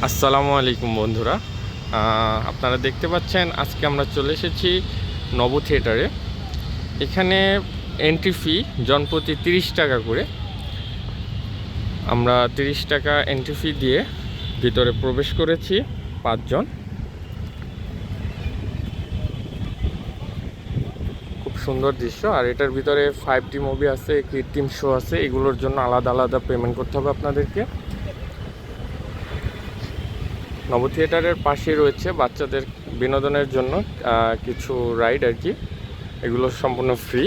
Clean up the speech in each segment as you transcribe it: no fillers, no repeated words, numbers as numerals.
আসসালামু আলাইকুম বন্ধুরা, আপনারা দেখতে পাচ্ছেন আজকে আমরা চলে এসেছি নব থিয়েটারে। এখানে এন্ট্রি ফি জনপ্রতি 30 টাকা করে। আমরা 30 টাকা এন্ট্রি ফি দিয়ে ভিতরে প্রবেশ করেছি 5 জন। খুব সুন্দর দৃশ্য। আর এটার ভিতরে 5D মুভি আছে, কৃত্রিম শো আছে, এগুলোর জন্য আলাদা আলাদা পেমেন্ট করতে হবে আপনাদেরকে। নব থিয়েটারের পাশে রয়েছে বাচ্চাদের বিনোদনের জন্য কিছু রাইড আর কি, এগুলো সম্পূর্ণ ফ্রি।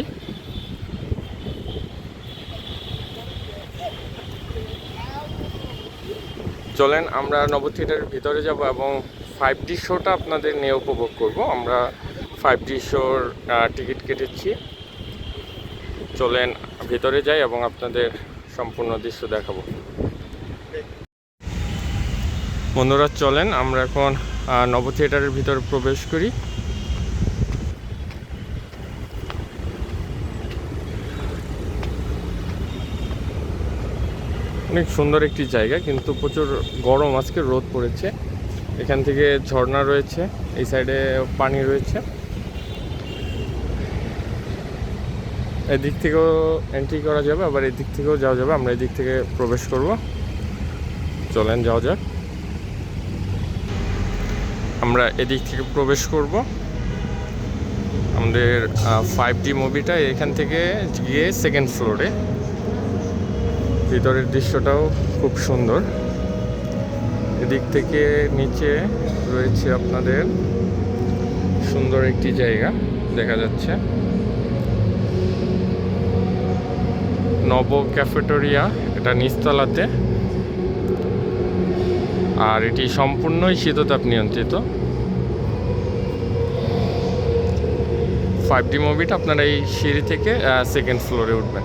চলেন আমরা নব থিয়েটারের ভিতরে যাব এবং 5D শোটা আপনাদের নিয়ে উপভোগ করব। আমরা 5D শোর টিকিট কেটেছি। চলেন ভিতরে যাই এবং আপনাদের সম্পূর্ণ দৃশ্য দেখাবো। বন্ধুরা চলেন আমরা এখন নব থিয়েটারের ভিতরে প্রবেশ করি। অনেক সুন্দর একটি জায়গা, কিন্তু প্রচুর গরম, আজকে রোদ পড়েছে। এখান থেকে ঝর্ণা রয়েছে, এই সাইডে পানি রয়েছে। এদিক থেকেও এন্ট্রি করা যাবে, আবার এদিক থেকেও যাওয়া যাবে। আমরা এদিক থেকে প্রবেশ করব। চলেন যাওয়া যাক। আমরা এদিক থেকে প্রবেশ করব। আমাদের 5D মুভিটা এখান থেকে গিয়ে সেকেন্ড ফ্লোরে। ভিতরের দৃশ্যটাও খুব সুন্দর। এদিক থেকে নিচে রয়েছে আপনাদের সুন্দর একটি জায়গা দেখা যাচ্ছে, নব ক্যাফেটেরিয়া। এটা নিচতলাতে, আর এটি সম্পূর্ণই শীততাপ নিয়ন্ত্রিত। 5D মুভিটা আপনারা এই সিঁড়ি থেকে সেকেন্ড ফ্লোরে উঠবেন।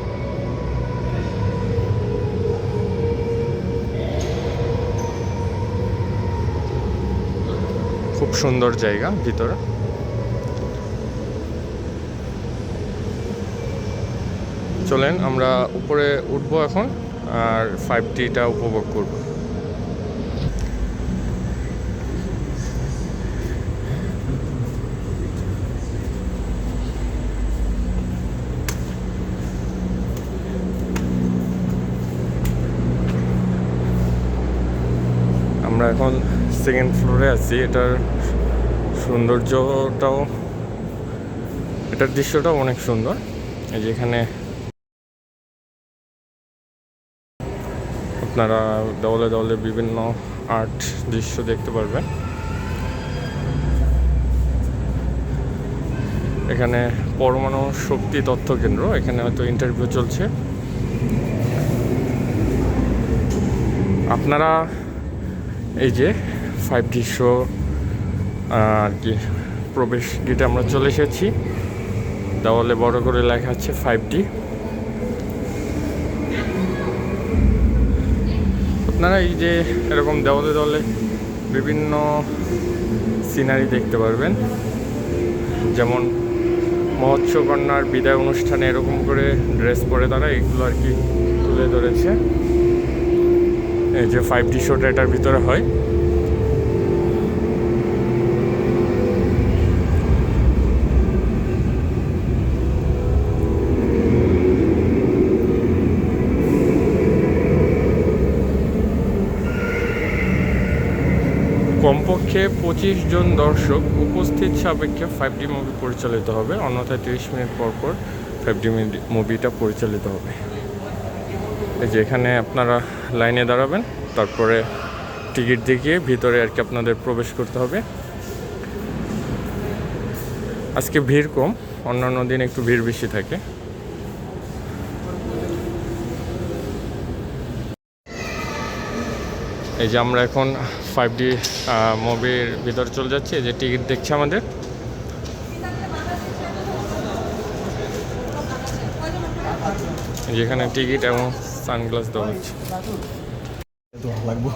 খুব সুন্দর জায়গা ভিতরে। চলেন আমরা উপরে উঠবো এখন, আর 5Dটা উপভোগ করব। আমরা এখন সেকেন্ড ফ্লোরে আছি। এটার সৌন্দর্যটাও, এটার দৃশ্যটাও অনেক সুন্দর। এই যে এখানে আপনারা দেওয়ালে দেওয়ালে বিভিন্ন আর্ট দৃশ্য দেখতে পারবেন। এখানে পরমাণু শক্তি তথ্য কেন্দ্র, এখানে হয়তো ইন্টারভিউ চলছে। আপনারা এই যে 5D শো আর কি, প্রবেশ গেটে আমরা চলে এসেছি। দেওয়ালে বড় করে লেখা আছে 5D। আপনারা এই যে এরকম দেওয়ালে দেওয়ালে বিভিন্ন সিনারি দেখতে পারবেন, যেমন মৎস্যকন্যার বিদায় অনুষ্ঠানে এরকম করে ড্রেস পরে তারা এগুলো আর কি তুলে ধরেছে। এই যে 5D শোটা এটার ভিতরে হয়। কমপক্ষে 25 জন দর্শক উপস্থিত সাপেক্ষে 5D মুভি পরিচালিত হবে, অন্যথায় 30 মিনিট পর পর 5D মুভিটা পরিচালিত হবে। এই যে এখানে আপনারা লাইনে দাঁড়াবেন, তারপরে টিকিট দেখিয়ে ভিতরে আর কি আপনাদের প্রবেশ করতে হবে। আজকে ভিড় কম, অন্যান্য দিন একটু ভিড় বেশি থাকে। এই যে আমরা এখন 5D মুভির ভিতরে চলে যাচ্ছি। এই যে টিকিট দেখছে আমাদের। যেখানে টিকিট এবং সানগ্লাস দেওয়া হচ্ছে। লাগবো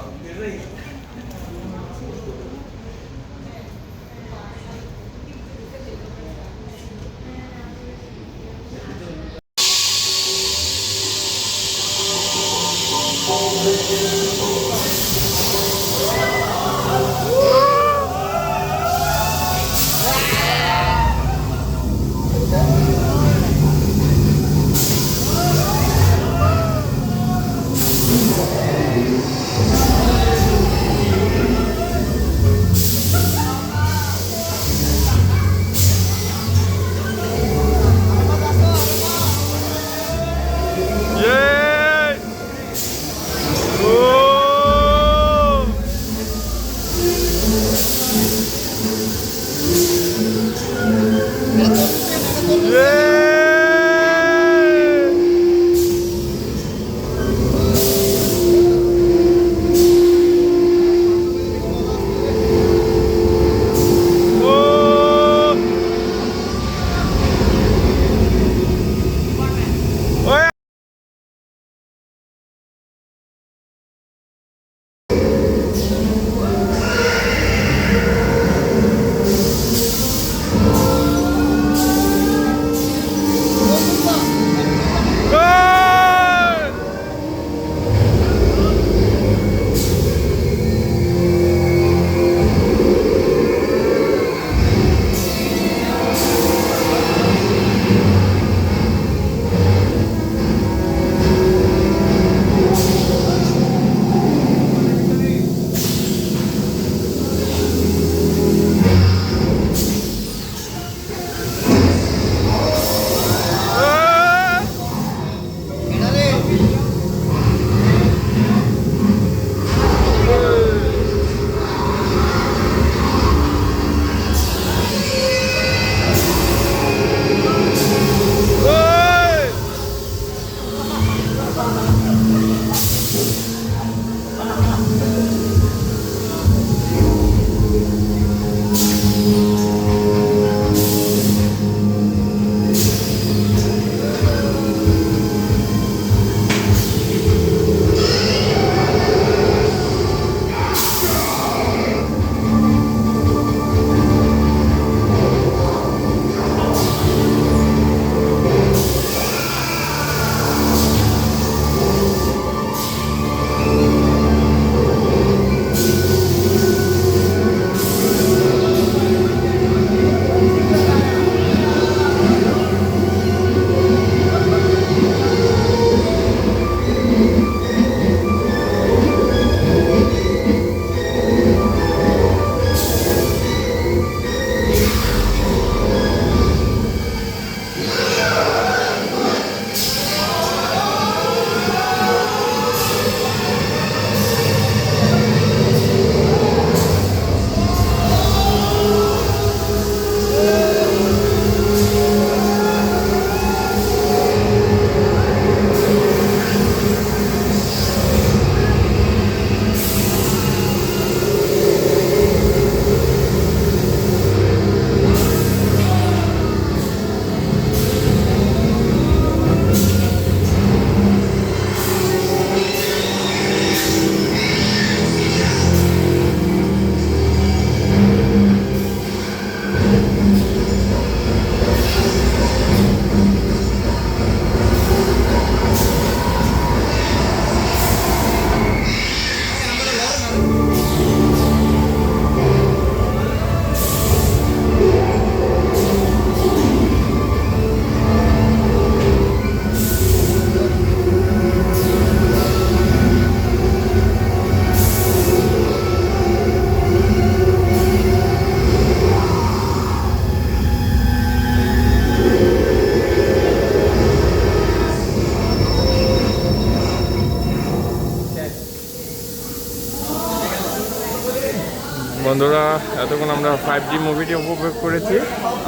বন্ধুরা, এতক্ষণ আমরা 5D মুভিটি উপভোগ করেছি,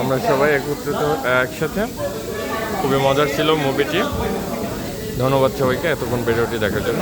আমরা সবাই একত্রিত একসাথে। খুবই মজার ছিল মুভিটি। ধন্যবাদ সবাইকে এতক্ষণ ভিডিওটি দেখার জন্য।